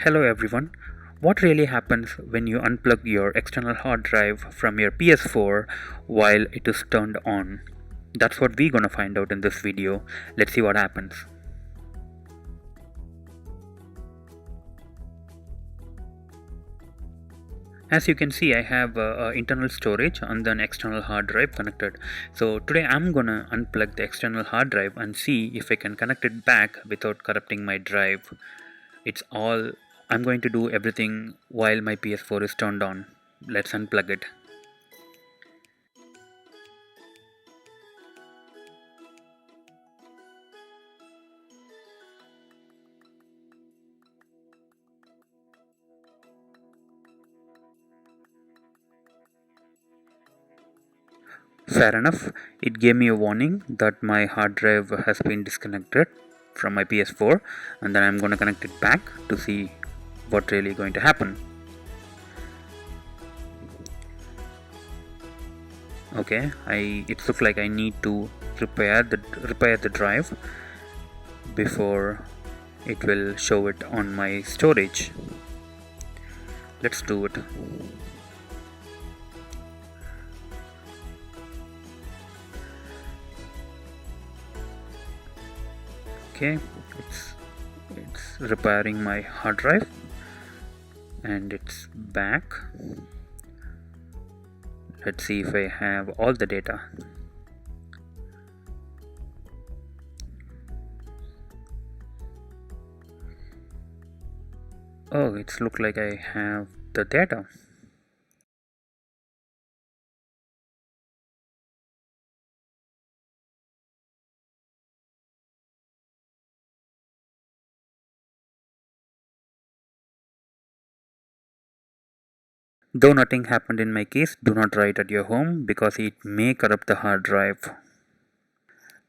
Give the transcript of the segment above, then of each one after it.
Hello everyone. What really happens when you unplug your external hard drive from your PS4 while it is turned on? That's what we're gonna find out in this video. Let's see what happens. As you can see, I have internal storage and then external hard drive connected. So today I'm gonna unplug the external hard drive and see if I can connect it back without corrupting my drive. I'm going to do everything while my PS4 is turned on. Let's unplug it. Fair enough. It gave me a warning that my hard drive has been disconnected from my PS4, and then I'm going to connect it back to see what really going to happen. Okay, it looks like I need to repair the drive before it will show it on my storage. Let's do it. Okay, it's repairing my hard drive and it's back. Let's see if I have all the data. Oh, it's look like I have the data. Though nothing happened in my case, do not try it at your home because it may corrupt the hard drive.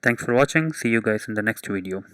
Thanks for watching. See you guys in the next video.